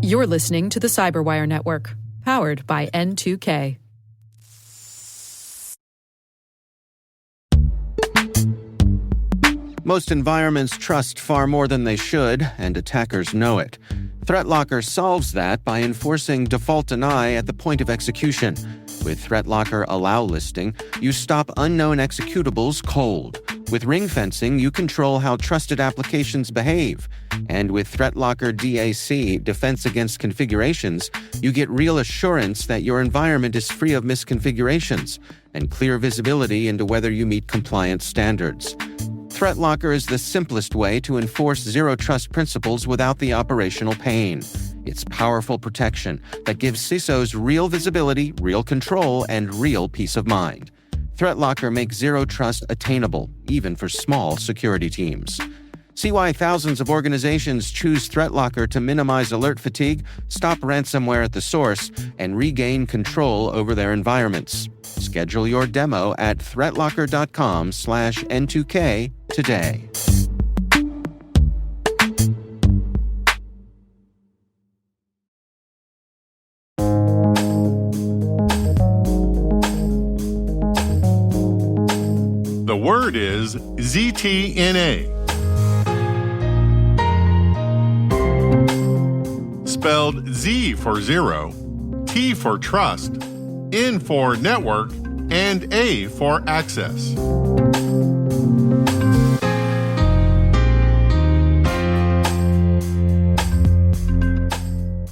You're listening to the Cyberwire Network, powered by N2K. Most environments trust far more than they should, and attackers know it. ThreatLocker solves that by enforcing default deny at the point of execution. With ThreatLocker Allow listing, you stop unknown executables cold. With ring fencing, you control how trusted applications behave. And with ThreatLocker DAC, Defense Against Configurations, you get real assurance that your environment is free of misconfigurations and clear visibility into whether you meet compliance standards. ThreatLocker is the simplest way to enforce zero-trust principles without the operational pain. It's powerful protection that gives CISOs real visibility, real control, and real peace of mind. ThreatLocker makes zero-trust attainable, even for small security teams. See why thousands of organizations choose ThreatLocker to minimize alert fatigue, stop ransomware at the source, and regain control over their environments. Schedule your demo at threatlocker.com/N2K today. The word is ZTNA. Spelled Z for zero, T for trust, N for network, and A for access.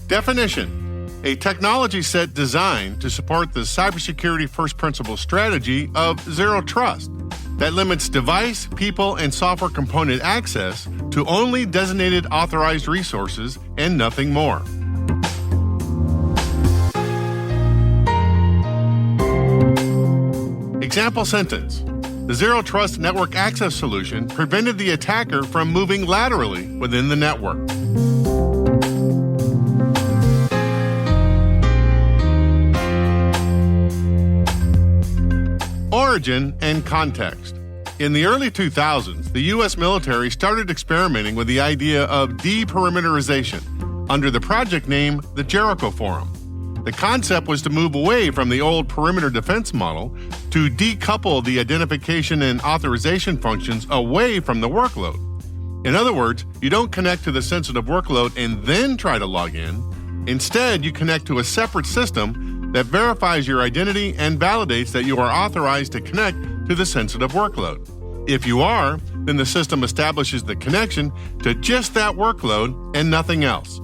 Definition: a technology set designed to support the cybersecurity first principles strategy of zero trust that limits device, people, and software component access to only designated authorized resources and nothing more. Example sentence: the Zero Trust Network Access solution prevented the attacker from moving laterally within the network. Origin and context. In the early 2000s, the U.S. military started experimenting with the idea of deperimeterization under the project name the Jericho Forum. The concept was to move away from the old perimeter defense model to decouple the identification and authorization functions away from the workload. In other words, you don't connect to the sensitive workload and then try to log in. Instead, you connect to a separate system that verifies your identity and validates that you are authorized to connect to the sensitive workload. If you are, then the system establishes the connection to just that workload and nothing else.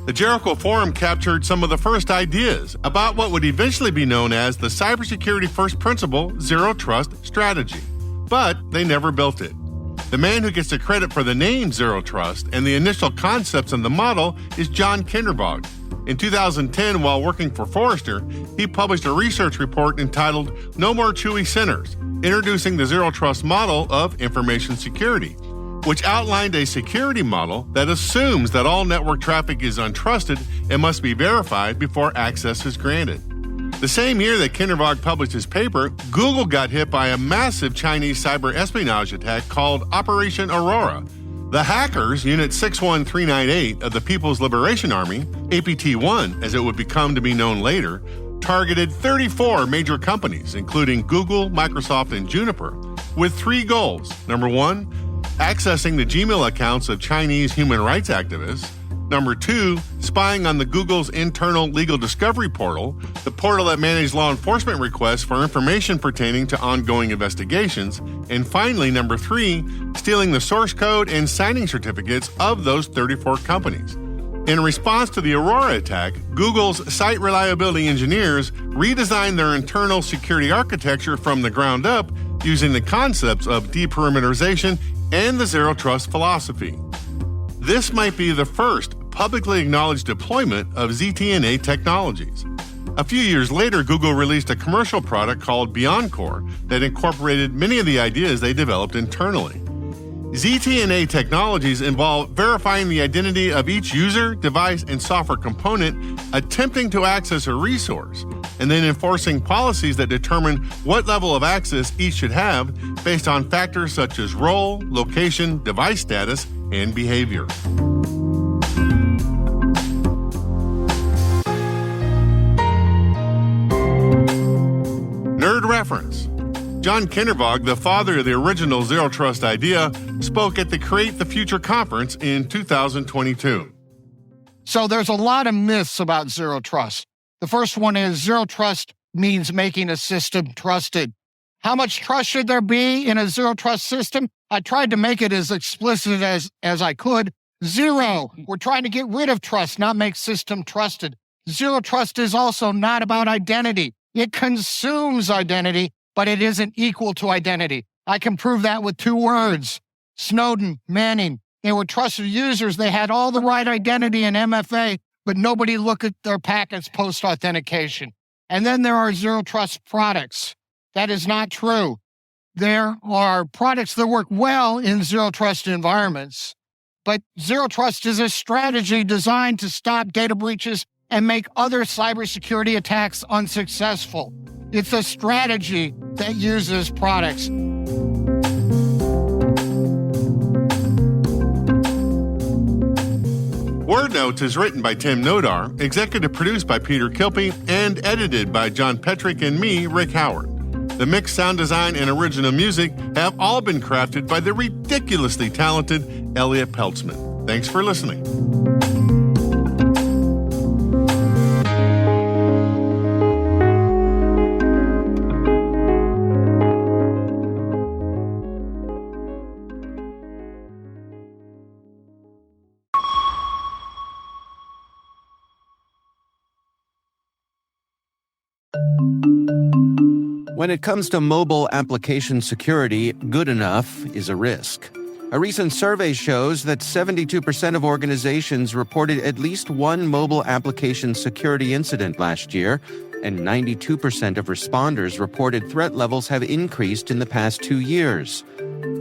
The Jericho Forum captured some of the first ideas about what would eventually be known as the cybersecurity first principle zero trust strategy, but they never built it. The man who gets the credit for the name Zero Trust and the initial concepts and the model is John Kindervag. In 2010, while working for Forrester, he published a research report entitled No More Chewy Centers, introducing the Zero Trust model of information security, which outlined a security model that assumes that all network traffic is untrusted and must be verified before access is granted. The same year that Kindervag published his paper, Google got hit by a massive Chinese cyber espionage attack called Operation Aurora. The hackers, Unit 61398 of the People's Liberation Army, APT-1 as it would become to be known later, targeted 34 major companies, including Google, Microsoft, and Juniper, with three goals. Number one, accessing the Gmail accounts of Chinese human rights activists. Number two, spying on the Google's internal legal discovery portal, the portal that managed law enforcement requests for information pertaining to ongoing investigations. And finally, number three, stealing the source code and signing certificates of those 34 companies. In response to the Aurora attack, Google's site reliability engineers redesigned their internal security architecture from the ground up using the concepts of deperimeterization and the zero trust philosophy. This might be the first publicly acknowledged deployment of ZTNA technologies. A few years later, Google released a commercial product called encore that incorporated many of the ideas they developed internally. ZTNA technologies involve verifying the identity of each user, device, and software component attempting to access a resource, and then enforcing policies that determine what level of access each should have based on factors such as role, location, device status, and behavior. John Kindervag, the father of the original Zero Trust idea, spoke at the Create the Future conference in 2022. So there's a lot of myths about zero trust. The first one is zero trust means making a system trusted. How much trust should there be in a zero trust system? I tried to make it as explicit as I could. Zero. We're trying to get rid of trust, not make system trusted. Zero trust is also not about identity. It consumes identity, but it isn't equal to identity. I can prove that with 2 words. Snowden, Manning. They were trusted users. They had all the right identity in MFA, but nobody looked at their packets post-authentication. And then there are zero trust products. That is not true. There are products that work well in zero trust environments, but zero trust is a strategy designed to stop data breaches and make other cybersecurity attacks unsuccessful. It's a strategy that uses products. Word Notes is written by Tim Nodar, executive produced by Peter Kilpie, and edited by John Petrick and me, Rick Howard. The mix, sound design, and original music have all been crafted by the ridiculously talented Elliot Peltzman. Thanks for listening. When it comes to mobile application security, good enough is a risk. A recent survey shows that 72% of organizations reported at least one mobile application security incident last year, and 92% of responders reported threat levels have increased in the past 2 years.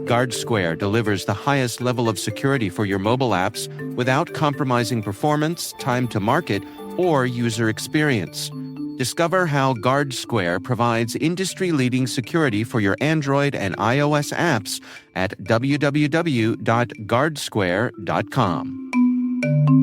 GuardSquare delivers the highest level of security for your mobile apps without compromising performance, time to market, or user experience. Discover how GuardSquare provides industry-leading security for your Android and iOS apps at www.guardsquare.com.